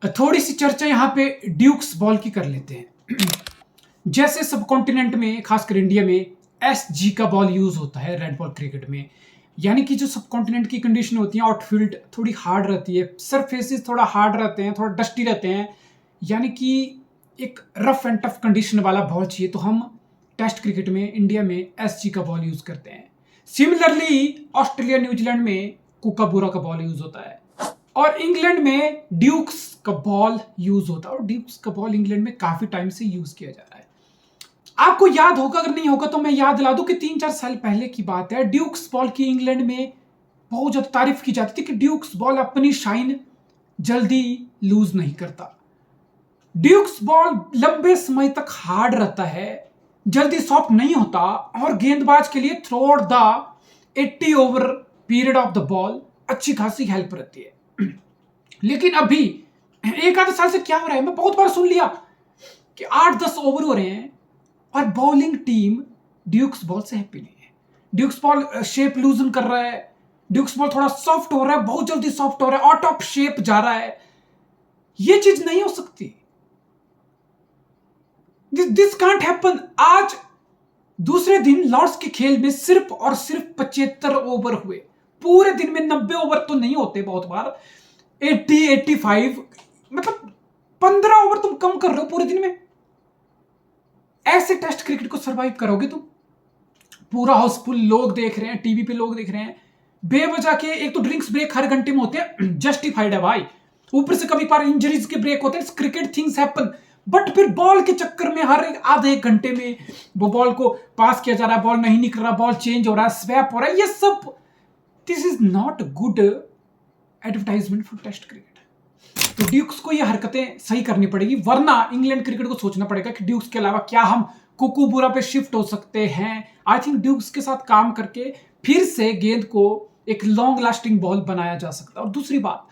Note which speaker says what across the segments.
Speaker 1: थोड़ी सी चर्चा यहाँ पे ड्यूक्स बॉल की कर लेते हैं। जैसे सब कॉन्टिनेंट में खासकर इंडिया में SG का बॉल यूज होता है रेड बॉल क्रिकेट में, यानी कि जो सब कॉन्टिनेंट की कंडीशन होती है आउटफील्ड थोड़ी हार्ड रहती है, सरफेसेस थोड़ा हार्ड रहते हैं, थोड़ा डस्टी रहते हैं, यानी कि एक रफ एंड टफ कंडीशन वाला बॉल चाहिए, तो हम टेस्ट क्रिकेट में इंडिया में SG का बॉल यूज करते हैं। सिमिलरली ऑस्ट्रेलिया न्यूजीलैंड में कुकाबूरा का बॉल यूज होता है और इंग्लैंड में ड्यूक्स का बॉल यूज होता है और ड्यूक्स का बॉल इंग्लैंड में काफी टाइम से यूज किया जा रहा है। आपको याद होगा, अगर नहीं होगा तो मैं याद दिला दूं कि 3-4 साल पहले की बात है, ड्यूक्स बॉल की इंग्लैंड में बहुत ज्यादा तारीफ की जाती थी कि ड्यूक्स बॉल अपनी शाइन जल्दी लूज नहीं करता, ड्यूक्स बॉल लंबे समय तक हार्ड रहता है, जल्दी सॉफ्ट नहीं होता और गेंदबाज के लिए through out the 80 over period of the ball अच्छी खासी हेल्प रहती है। लेकिन अभी एक आधे साल से क्या हो रहा है, मैं बहुत बार सुन लिया कि 8-10 ओवर हो रहे हैं और बॉलिंग टीम ड्यूक्स बॉल से हैप्पी नहीं है। ड्यूक्स बॉल शेप लूजन कर रहा है, ड्यूक्स बॉल थोड़ा सॉफ्ट हो रहा है, बहुत जल्दी सॉफ्ट हो रहा है, आउट ऑफ शेप जा रहा है। ये चीज नहीं हो सकती, दिस कांट हैपन। आज दूसरे दिन लॉर्ड्स के खेल में सिर्फ और सिर्फ 75 ओवर हुए, पूरे दिन में 90 ओवर तो नहीं होते, बहुत बार 80-85, मतलब 15 ओवर तुम कम कर रहे हो पूरे दिन में। ऐसे टेस्ट क्रिकेट को सरवाइव करोगे तुम? पूरा हाउसफुल लोग देख रहे हैं, टीवी पे लोग देख रहे हैं, बेवजह के एक तो ड्रिंक्स ब्रेक हर घंटे में होते हैं, जस्टिफाइड है भाई, ऊपर से कभी पार इंजरीज के ब्रेक होते हैं, क्रिकेट थिंग्स हैपन, बट फिर बॉल के चक्कर में हर एक आधे एक घंटे में वो बॉल को पास किया जा रहा है, बॉल नहीं निकल रहा, बॉल चेंज हो रहा है, स्वैप हो रहा है, ये सब this is not good advertisement for Test cricket. तो ड्यूक्स को ये हरकतें सही करनी पड़ेगी, वरना इंग्लैंड क्रिकेट को सोचना पड़ेगा कि ड्यूक्स के अलावा क्या हम कुकुबुरा पे शिफ्ट हो सकते हैं। आई थिंक ड्यूक्स के साथ काम करके फिर से गेंद को एक लॉन्ग लास्टिंग बॉल बनाया जा सकता है। और दूसरी बात,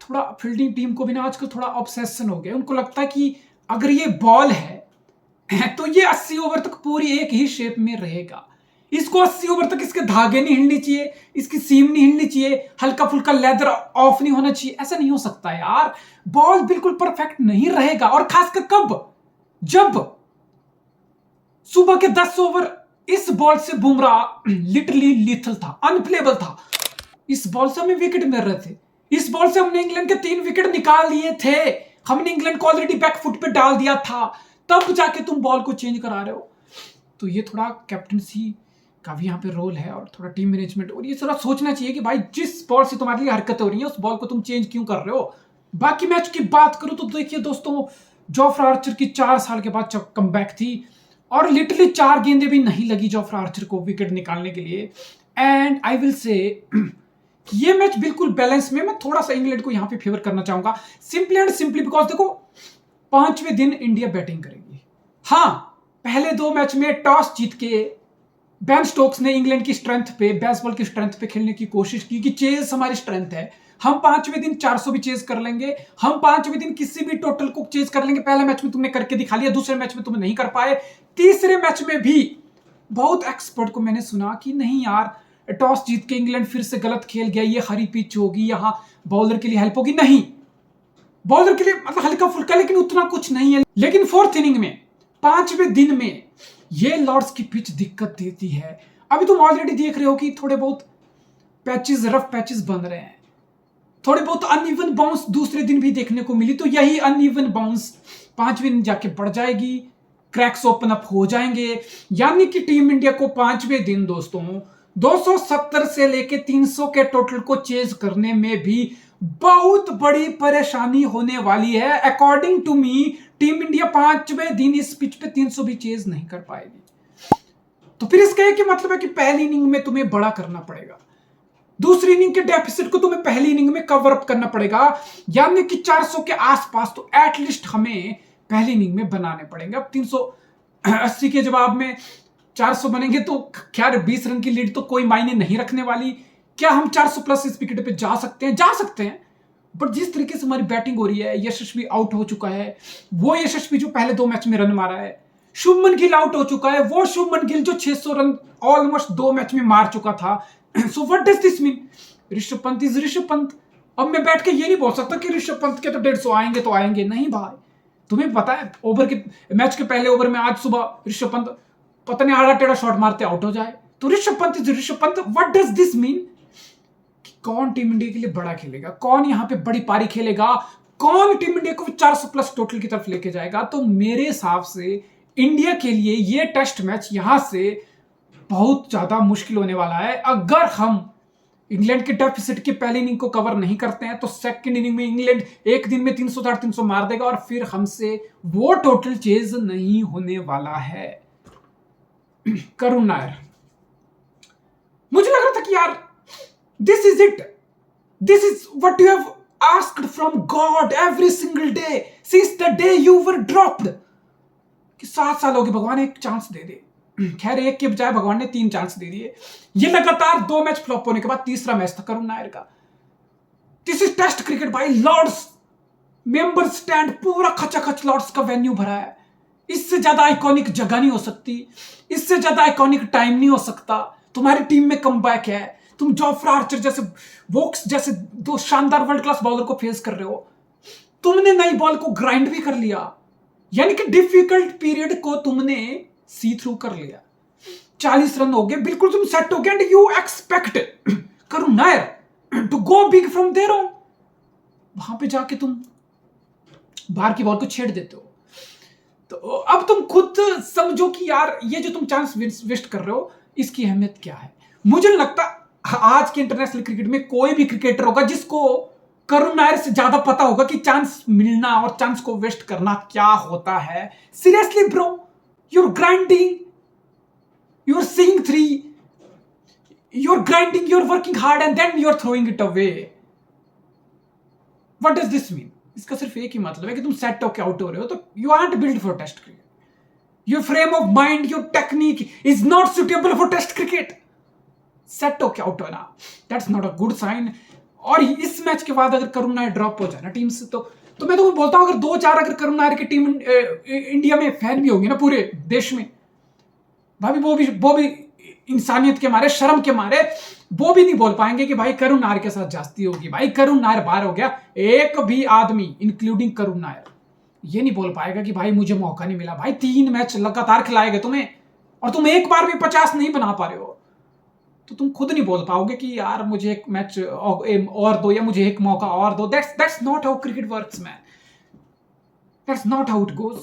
Speaker 1: थोड़ा फील्डिंग टीम को भी ना आजकल थोड़ा ऑब्सेशन हो गया, उनको लगता है कि अगर ये बॉल है तो ये 80 ओवर तक पूरी एक ही शेप में रहेगा, इसको 80 ओवर तक इसके धागे नहीं हिलनी चाहिए, इसकी सीम नहीं हिलनी चाहिए, हल्का फुल्का लेदर ऑफ नहीं होना चाहिए। ऐसा नहीं हो सकता यार, बॉल बिल्कुल परफेक्ट नहीं रहेगा। और खासकर कब, जब सुबह के 10 ओवर इस बॉल से बुमराह लिटरली लीथल था, अनप्लेबल था, इस बॉल से हमें विकेट मिल रहे थे, इस बॉल से हमने इंग्लैंड के 3 विकेट निकाल लिए थे, हमने इंग्लैंड को ऑलरेडी बैकफुट पे डाल दिया था, तब जाके तुम बॉल को चेंज करा रहे हो। तो ये थोड़ा कैप्टनसी का भी यहाँ पे रोल है और थोड़ा टीम मैनेजमेंट, और ये थोड़ा सोचना चाहिए कि भाई जिस बॉल से तुम्हारे लिए हरकत हो रही है उस बॉल को तुम चेंज क्यों कर रहे हो। बाकी मैच की बात करूं तो देखिए दोस्तों, जोफ्रा आर्चर की 4 साल के बाद कमबैक थी और लिटरली 4 गेंदें भी नहीं लगी जोफ्रा आर्चर को विकेट निकालने के लिए। एंड आई विल से ये मैच बिल्कुल बैलेंस में, मैं थोड़ा सा इंग्लैंड को यहाँ पे फेवर करना चाहूंगा, सिंपली एंड सिंपली बिकॉज देखो 5वें दिन इंडिया बैटिंग करेगी। हाँ, पहले 2 मैच में टॉस जीत के बेन स्टोक्स ने इंग्लैंड की स्ट्रेंथ पे, बेसबॉल की स्ट्रेंथ पे खेलने की कोशिश की कि चेज हमारी स्ट्रेंथ है, हम 5वें दिन 400 भी चेज कर लेंगे, हम 5वें दिन किसी भी टोटल को चेज कर लेंगे। पहले मैच में तुमने करके दिखा लिया, दूसरे मैच में तुम नहीं कर पाए, तीसरे मैच में भी बहुत एक्सपर्ट को मैंने सुना कि नहीं यार, टॉस जीत के इंग्लैंड फिर से गलत खेल गया, ये हरी पिच होगी, यहां बॉलर के लिए हेल्प होगी। नहीं, बॉलर के लिए मतलब हल्का फुल्का, लेकिन उतना कुछ नहीं है। लेकिन 4th इनिंग में 5वें दिन में ये लॉर्ड्स की पिच दिक्कत देती है। अभी तुम ऑलरेडी देख रहे हो कि थोड़े बहुत पैचेस, रफ पैचेस बन रहे हैं, थोड़े बहुत अनइवन बाउंस दूसरे दिन भी देखने को मिली, तो यही अनइवन बाउंस 5वें दिन जाके बढ़ जाएगी, क्रैक्स ओपन अप हो जाएंगे, यानी कि टीम इंडिया को 5वें दिन दोस्तों 270 से लेके 300 के टोटल को चेज करने में भी बहुत बड़ी परेशानी होने वाली है। According to me, team India 5वें दिन इस पिच पे 300 भी चेज नहीं कर पाएगी। तो फिर इसका एक ही मतलब है कि पहली इनिंग में तुम्हें बड़ा करना पड़ेगा, दूसरी इनिंग के डेफिसिट को तुम्हें पहली इनिंग में कवर अप करना पड़ेगा, यानी कि 400 के आसपास तो एटलीस्ट हमें पहली इनिंग में बनाने पड़ेंगे। अब 380 के जवाब में 400 बनेंगे तो खैर 20 रन की लीड तो कोई मायने नहीं रखने वाली। क्या हम 400 प्लस इस विकेट पे जा सकते हैं? जा सकते हैं, बट जिस तरीके से हमारी बैटिंग हो रही है, यशस्वी आउट हो चुका है, वो यशस्वी जो पहले 2 मैच में रन मारा है, शुभमन गिल आउट हो चुका है, वो शुभमन गिल जो 600 रन ऑलमोस्ट 2 मैच में मार चुका था। So what does this mean? Rishabh Pant is Rishabh Pant, अब मैं बैठ के ये नहीं बोल सकता कि ऋषभ पंत के तो 150 आएंगे तो आएंगे, नहीं भाई। तुम्हें पता है ओवर के मैच के पहले ओवर में आज सुबह ऋषभ पंत पता नहीं आड़ा टेढ़ा शॉट मारते आउट हो जाए, तो Rishabh Pant is Rishabh Pant. What does this mean? कौन टीम इंडिया के लिए बड़ा खेलेगा, कौन यहां पे बड़ी पारी खेलेगा, कौन टीम इंडिया को 400 प्लस टोटल की तरफ लेके जाएगा? तो मेरे हिसाब से इंडिया के लिए ये टेस्ट मैच यहां से बहुत ज्यादा मुश्किल होने वाला है। अगर हम इंग्लैंड के डेफिसिट की पहली इनिंग को कवर नहीं करते हैं तो सेकंड इनिंग में इंग्लैंड एक दिन में 300-350 मार देगा और फिर हमसे वो टोटल चेज नहीं होने वाला है। करुण नायर, मुझे लग रहा था कि यार this is it, this is what you have asked from God every single day since the day you were dropped, कि 7 साल हो गए, भगवान एक चांस दे दे। खैर एक के बजाय भगवान ने 3 चांस दे दिए। ये लगातार 2 मैच फ्लॉप होने के बाद तीसरा मैच था करुण नायर का। दिस इज टेस्ट क्रिकेट भाई, लॉर्ड्स मेंबर स्टैंड पूरा खचाखच लॉर्ड्स का वेन्यू भरा है। इससे ज्यादा आइकॉनिक जगह नहीं हो सकती, इससे ज्यादा आइकॉनिक टाइम नहीं हो सकता। तुम्हारी टीम में कमबैक है, तुम जोफ्रा आर्चर जैसे वोक्स जैसे 2 शानदार वर्ल्ड क्लास बॉलर को फेस कर रहे हो। तुमने नई बॉल को ग्राइंड भी कर लिया, यानी कि डिफिकल्ट पीरियड को तुमने सी थ्रू कर लिया। 40 रन हो गए, बिल्कुल तुम सेट हो गए and you expect Karun Nair to go big from there on. वहां पे जाके तुम बाहर की बॉल को छेड़ देते हो। तो अब तुम खुद समझो कि यार ये जो तुम चांस वेस्ट कर रहे हो इसकी अहमियत क्या है। मुझे नहीं लगता आज के इंटरनेशनल क्रिकेट में कोई भी क्रिकेटर होगा जिसको करुण नायर से ज्यादा पता होगा कि चांस मिलना और चांस को वेस्ट करना क्या होता है। Seriously bro, you're grinding, you're seeing 3, you're grinding, you're working hard and then you're throwing it away. What does this mean? इसका सिर्फ एक ही मतलब है कि तुम सेट होके आउट हो रहे हो, तो you aren't built for test cricket. Your frame of mind, your technique is not suitable for test cricket. Set होके आउट होना, that's not a good sign. और इस मैच के बाद अगर करुण नायर ड्रॉप हो जाए ना टीम से, तो मैं तुम्हें बोलता हूं अगर 2-4 अगर करुण नायर की टीम इंडिया में फैन भी होंगे ना पूरे देश में, भाभी वो भी इंसानियत के मारे, शर्म के मारे वो भी नहीं बोल पाएंगे कि भाई करुण नायर के साथ जास्ती होगी, भाई करुण नायर बाहर हो गया। एक भी आदमी इंक्लूडिंग करुण नायर ये नहीं बोल पाएगा कि भाई मुझे मौका नहीं मिला। भाई 3 मैच लगातार खिलाए गए तुम्हें और तुम एक बार भी 50 नहीं बना पा रहे हो, तो तुम खुद नहीं बोल पाओगे कि यार मुझे एक मैच और दो या मुझे एक मौका और दो। That's not how cricket works man, that's not how it goes.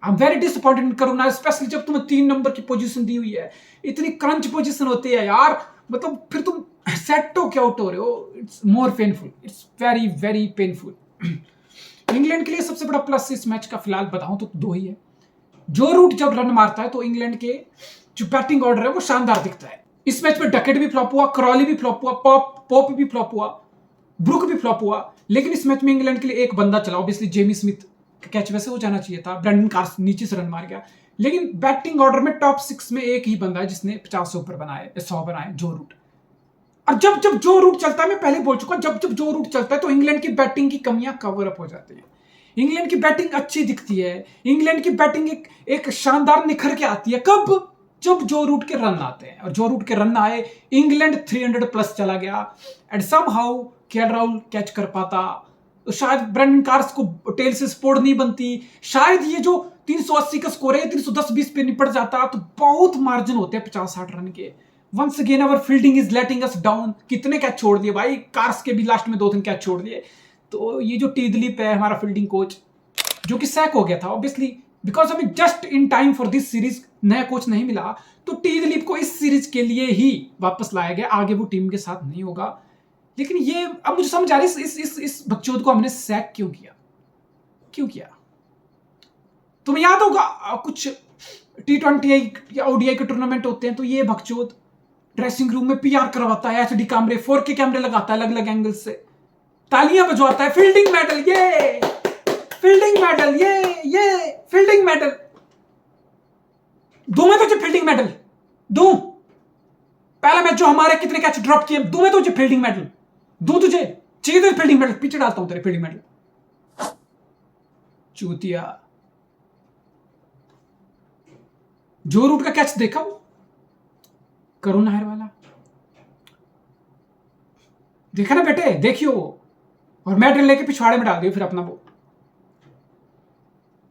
Speaker 1: I am very disappointed in Karun Nair, specially जब तुम्हें 3 नंबर की पोजीशन दी हुई है। इतनी क्रंच पोजीशन होती है यार, मतलब फिर तुम सेट हो के आउट हो रहे हो। It's more painful, it's very very painful. England के लिए सबसे बड़ा प्लस इस मैच का फिलहाल बताऊं तो 2 ही है। जो रूट जब रन मारता है तो इंग्लैंड के जो बैटिंग ऑर्डर है वो शानदार दिखता है। इस मैच में डकेट भी फ्लॉप हुआ, क्रॉली भी फ्लॉप हुआ, पॉप भी फ्लॉप हुआ, ब्रुक भी फ्लॉप हुआ, लेकिन इस मैच में इंग्लैंड के लिए एक बंदा चला। ऑब्वियसली जेमी स्मिथ का कैच वैसे हो जाना चाहिए था, ब्रेंडन कार्स नीचे से रन मार गया, लेकिन बैटिंग ऑर्डर में टॉप 6 में एक ही बंदा है जिसने 50 से ऊपर बनाए, 100 बनाए, जो रूट। और जब जब जो रूट चलता है, मैं पहले बोल चुका, जब जब जो रूट चलता है तो इंग्लैंड की बैटिंग की कमियां कवर अप हो जाती है। इंग्लैंड की बैटिंग अच्छी दिखती है, इंग्लैंड की बैटिंग एक शानदार निखर के आती है। कब? जब जो रूट के रन आते हैं, और जो रूट के रन आए इंग्लैंड 300 प्लस चला गया and somehow KL Rahul catch कर पाता, तो शायद ब्रेंडन कार्स को टेल से स्पोर्ट नहीं बनती, शायद ये जो 380 का स्कोर है 310-20 पे निपट जाता, तो बहुत मार्जिन होते हैं 50-60 रन के। Once again our fielding is letting us down. कितने कैच छोड़ दिए भाई, कार्स के भी लास्ट में 2-3 कैच छोड़ दिए। तो ये जो टीदलीप है हमारा फील्डिंग कोच, जो कि सैक हो गया था ऑब्वियसली बिकॉज हमें just in time for this series नया कोच नहीं मिला, तो टीदलीप को इस सीरीज के लिए ही वापस लाया गया, आगे वो टीम के साथ नहीं होगा। लेकिन ये अब मुझे समझ आ रही है इस बकचोद को हमने सैक क्यों किया। तुम्हें याद होगा कुछ T20 या ODI के टूर्नामेंट होते हैं तो ये बकचोद ड्रेसिंग रूम में PR करवाता है, HD कैमरे 4K कैमरे लगाता है अलग अलग एंगल से, तालियां बजवाता है, फील्डिंग मेडल ये, फील्डिंग मेडल ये फील्डिंग मेडल दूं मैं तुझे, फील्डिंग मेडल दूं। पहला मैच जो हमारे कितने कैच ड्रॉप किए, दूं मैं तुझे फील्डिंग मेडल, दूं तुझे, चाहिए तुझे फील्डिंग मेडल, पीछे डालता हूं तेरे फील्डिंग मेडल। चूतिया। जो रूट का कैच देखा वो करुण नायर वाला, देखा ना बेटे, देखियो और मैडल लेके पिछवाड़े में डाल दिया फिर अपना ball.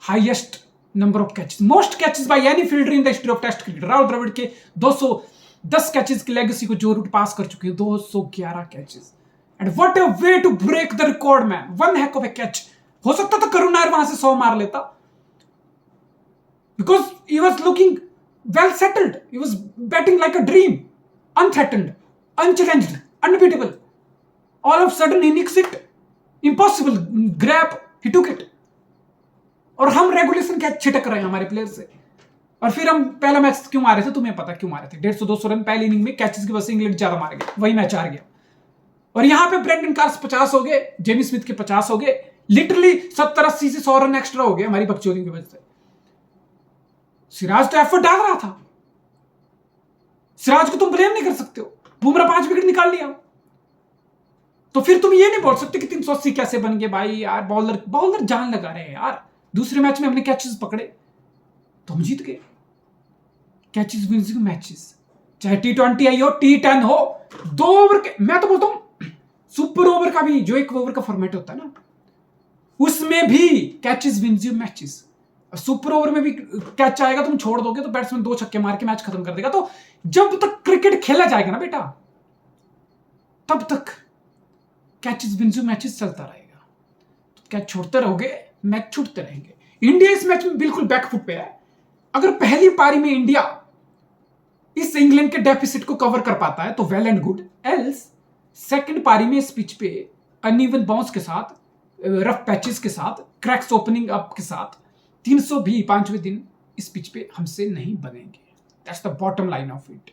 Speaker 1: Highest number of catches, most catches by any fielder in the history of Test cricket. Rahul Dravid के 210 कैचेस की लेगेसी को जो रूट पास कर चुके हैं, 211 catches. And what a way to break the record man, one heck of a catch. हो सकता था करुण नायर वहां से 100 मार लेता, because he was looking well settled, he was batting like a dream, unthreatened, unchallenged, unbeatable. All of sudden he nicks it, impossible grab, he took it. और हम regulation catch छिटक रहे हैं हमारे प्लेयर से। और फिर हम पहला मैच क्यों मारे थे, तुम्हें पता क्यों मारे थे? 150-200 रन पहली इनिंग में कैचेस की वजह से इंग्लैंड ज्यादा मार गया, वही मैच हार गया। और यहां पे ब्रेंडन कार्स 50 हो गए, जेमी स्मिथ के 50 हो गए, लिटरली 70-80 से 100 रन एक्स्ट्रा हो गए हमारी बकचोदी की वजह से। सिराज तो एफर्ट डाल रहा था, सिराज को तुम ब्लेम नहीं कर सकते हो, बुमराह 5 विकेट निकाल लिया। तो फिर तुम ये नहीं बोल सकते कि 380 कैसे बन गए भाई यार, बॉलर जान लगा रहे हैं यार। दूसरे मैच में हमने कैचेस पकड़े तो हम जीत गए। कैचेस विंस मैचेस, चाहे T20 आई हो, T10 हो, 2 ओवर के, मैं तो बोलता हूं सुपर ओवर का भी जो 1 ओवर का फॉर्मेट होता है ना, उसमें भी catches wins you matches. Super over में भी कैच आएगा, तुम छोड़ दोगे तो बैट्समैन 2 छक्के मार के मैच खत्म कर देगा। तो जब तक क्रिकेट खेला जाएगा ना बेटा, तब तक कैचेस विंस यू मैचेस चलता रहेगा। तो कैच छोड़ते रहोगे, मैच छूटते रहेंगे। इंडिया इस मैच में बिल्कुल बैकफुट पे है। अगर पहली पारी में इंडिया इस इंग्लैंड के डेफिसिट को कवर कर पाता है तो well and good, else second पारी में इस पिच पे अनइवन बाउंस के साथ, रफ पैचेस के साथ, क्रैक्स ओपनिंग अप के साथ 300 भी 5वें दिन इस पिच पे हमसे नहीं बनेंगे। That's the bottom line of it.